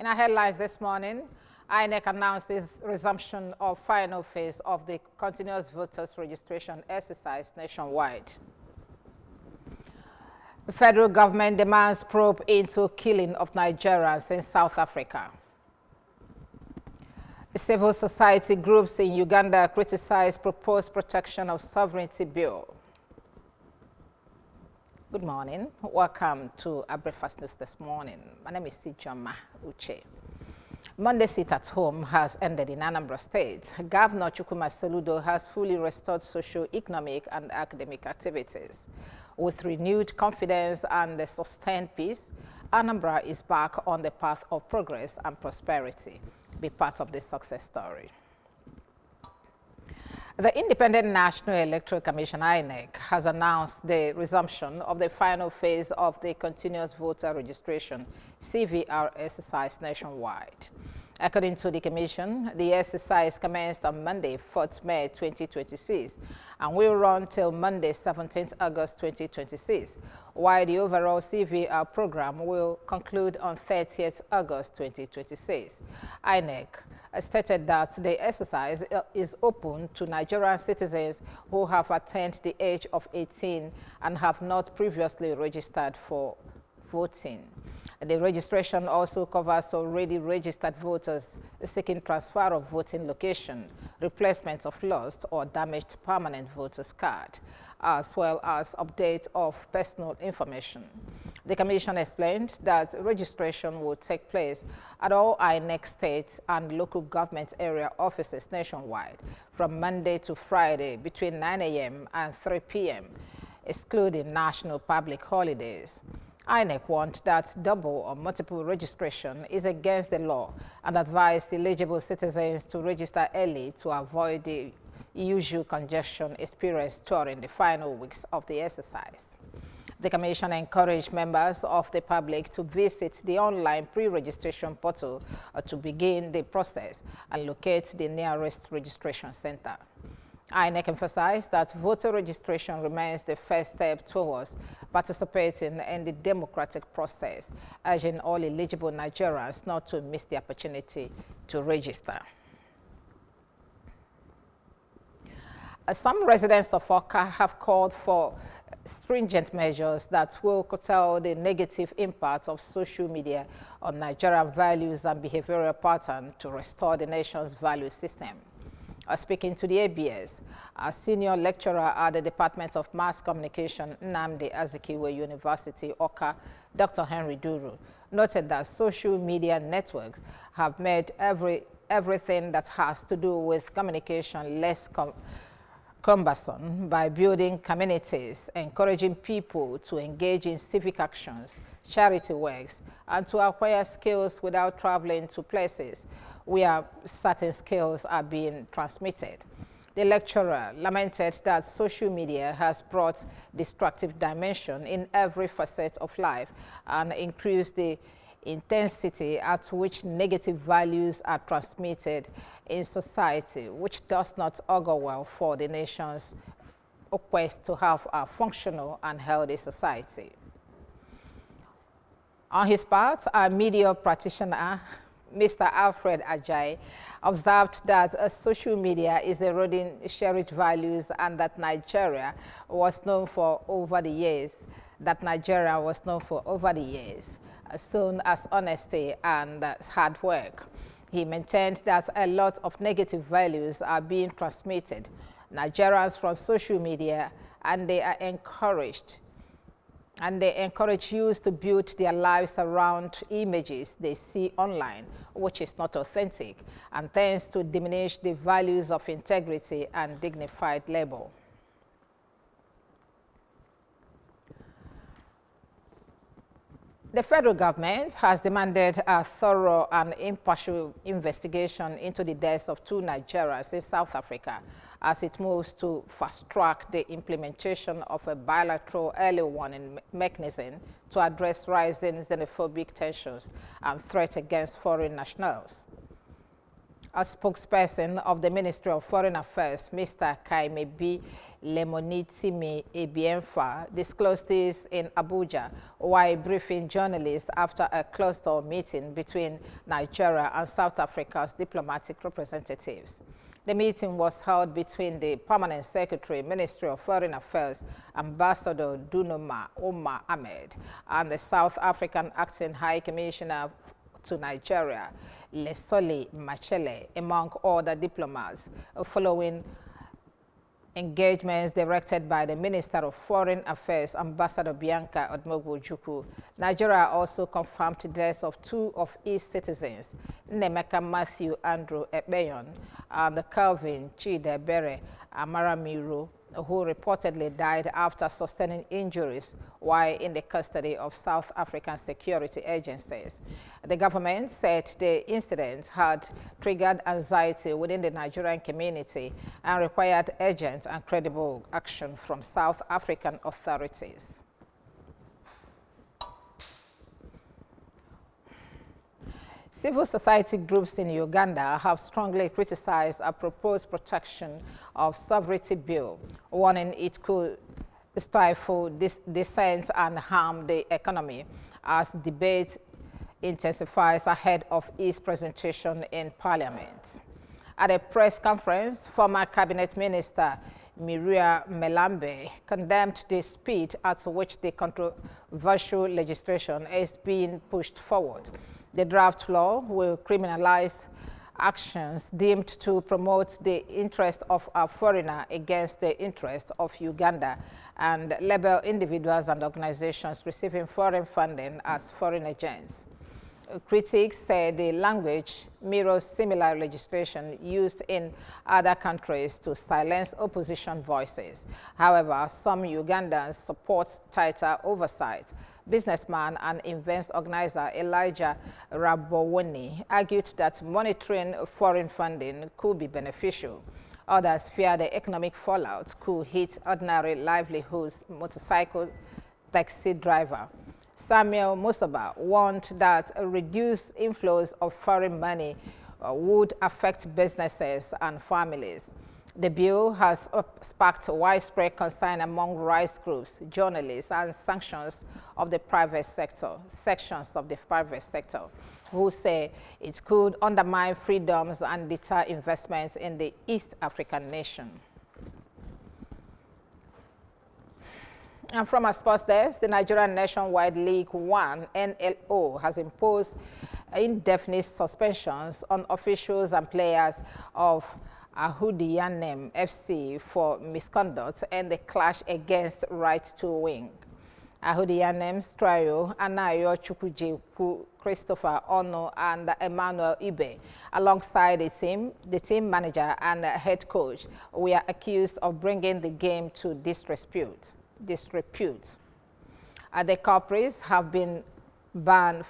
In our headlines this morning, INEC announces resumption of final phase of the continuous voters registration exercise nationwide. The federal government demands probe into killing of Nigerians in South Africa. Civil society groups in Uganda criticize proposed protection of sovereignty bill. Good morning. Welcome to our breakfast news this morning. My name is Sijoma Uche. Monday sit at home has ended in Anambra State. Governor Chukwuma Soludo has fully restored socio-economic and academic activities. With renewed confidence and a sustained peace, Anambra is back on the path of progress and prosperity. Be part of this success story. The Independent National Electoral Commission, INEC, has announced the resumption of the final phase of the Continuous Voter Registration (CVR) exercise nationwide. According to the Commission, the exercise commenced on Monday, 4th May 2026, and will run till Monday, 17th August 2026, while the overall CVR program will conclude on 30th August 2026. INEC stated that the exercise is open to Nigerian citizens who have attained the age of 18 and have not previously registered for voting. The registration also covers already registered voters seeking transfer of voting location, replacement of lost or damaged permanent voters card, as well as update of personal information. The Commission explained that registration will take place at all INEC state and local government area offices nationwide from Monday to Friday between 9 a.m. and 3 p.m., excluding national public holidays. INEC warned that double or multiple registration is against the law and advised eligible citizens to register early to avoid the usual congestion experienced during the final weeks of the exercise. The Commission encouraged members of the public to visit the online pre-registration portal to begin the process and locate the nearest registration center. INEC emphasized that voter registration remains the first step towards participating in the democratic process, urging all eligible Nigerians not to miss the opportunity to register. Some residents of Oka have called for stringent measures that will curtail the negative impact of social media on Nigerian values and behavioral patterns to restore the nation's value system. Speaking to the ABS, a senior lecturer at the Department of Mass Communication, Nnamdi Azikiwe University, Oka, Dr. Henry Duru, noted that social media networks have made everything that has to do with communication less cumbersome by building communities, encouraging people to engage in civic actions, charity works, and to acquire skills without traveling to places where certain skills are being transmitted. The lecturer lamented that social media has brought destructive dimension in every facet of life and increased the intensity at which negative values are transmitted in society, which does not augur well for the nation's quest to have a functional and healthy society. On his part, a media practitioner, Mr. Alfred Ajay, observed that social media is eroding cherished values and that Nigeria was known for over the years, as soon as honesty and hard work. He maintained that a lot of negative values are being transmitted Nigerians from social media, and they encourage youth to build their lives around images they see online, which is not authentic and tends to diminish the values of integrity and dignified labor. The federal government has demanded a thorough and impartial investigation into the deaths of 2 Nigerians in South Africa as it moves to fast-track the implementation of a bilateral early warning mechanism to address rising xenophobic tensions and threats against foreign nationals. A spokesperson of the Ministry of Foreign Affairs, Mr. Kaimebi Lemonitimi Ebienfa, disclosed this in Abuja while briefing journalists after a closed-door meeting between Nigeria and South Africa's diplomatic representatives. The meeting was held between the Permanent Secretary, Ministry of Foreign Affairs, Ambassador Dunoma Omar Ahmed, and the South African Acting High Commissioner to Nigeria, Lesoli Machele, among other diplomats, following engagements directed by the Minister of Foreign Affairs, Ambassador Bianca Odumegwu. Nigeria also confirmed the deaths of two of its citizens, Nemeka Matthew Andrew Ekpeyon and Calvin Chidebere Amaramiro, who reportedly died after sustaining injuries while in the custody of South African security agencies. The government said the incident had triggered anxiety within the Nigerian community and required urgent and credible action from South African authorities. Civil society groups in Uganda have strongly criticized a proposed protection of sovereignty bill, warning it could stifle dissent and harm the economy as debate intensifies ahead of its presentation in Parliament. At a press conference, former Cabinet Minister Miria Melambe condemned the speed at which the controversial legislation is being pushed forward. The draft law will criminalize actions deemed to promote the interest of a foreigner against the interest of Uganda and label individuals and organizations receiving foreign funding as foreign agents. Critics say the language mirrors similar legislation used in other countries to silence opposition voices. However, some Ugandans support tighter oversight. Businessman and events organizer Elijah Rabowoni argued that monitoring foreign funding could be beneficial. Others fear the economic fallout could hit ordinary livelihoods, motorcycle taxi driver. Samuel Musaba warned that reduced inflows of foreign money would affect businesses and families. The bill has sparked widespread concern among rights groups, journalists, and sections of the private sector, who say it could undermine freedoms and deter investments in the East African nation. And from our sports desk, the Nigerian Nationwide League One (NLO) has imposed indefinite suspensions on officials and players of Ahudiyanem FC for misconduct and the clash against right to wing. Ahudiyanem's trio, Anayo Chukwujeku, Christopher Ono, and Emmanuel Ibe, alongside the team manager and head coach, were accused of bringing the game to disrepute. The culprits have been banned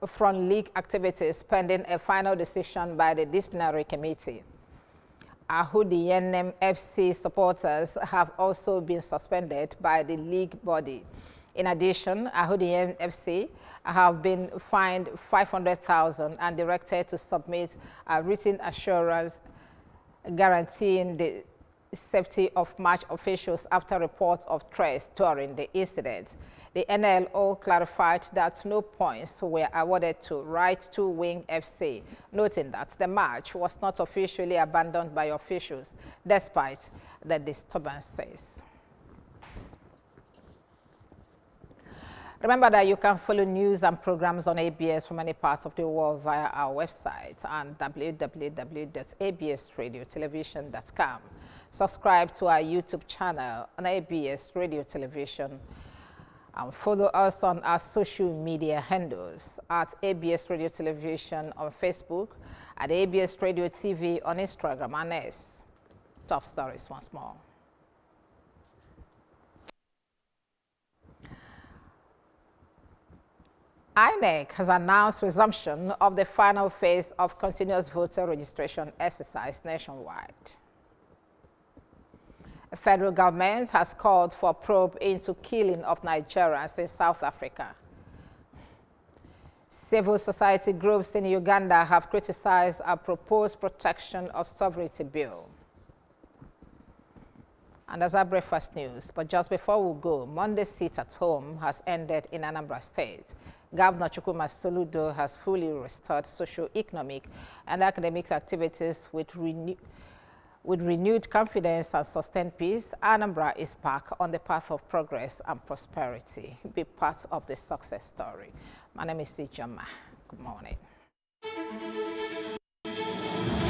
from league activities pending a final decision by the disciplinary committee. Ahudiyanem FC supporters have also been suspended by the league body. In addition, Ahudiyanem FC have been fined 500,000 and directed to submit a written assurance guaranteeing the safety of match officials after reports of threats during the incident. The NLO clarified that no points were awarded to Right to Wing FC, noting that the match was not officially abandoned by officials despite the disturbances. Remember that you can follow news and programs on ABS from any parts of the world via our website and www.absradiotelevision.com. Subscribe to our YouTube channel on ABS Radio Television and follow us on our social media handles at ABS Radio Television on Facebook, at ABS Radio TV on Instagram and X. Top stories once more. INEC has announced resumption of the final phase of continuous voter registration exercise nationwide. The federal government has called for a probe into killing of Nigerians in South Africa. Civil society groups in Uganda have criticized a proposed protection of sovereignty bill. And that's our breakfast news. But just before we go, Monday's sit at home has ended in Anambra State. Governor Chukwuma Soludo has fully restored socio-economic and academic activities with renewed confidence and sustained peace. Anambra is back on the path of progress and prosperity. Be part of the success story. My name is Sijama. Good morning.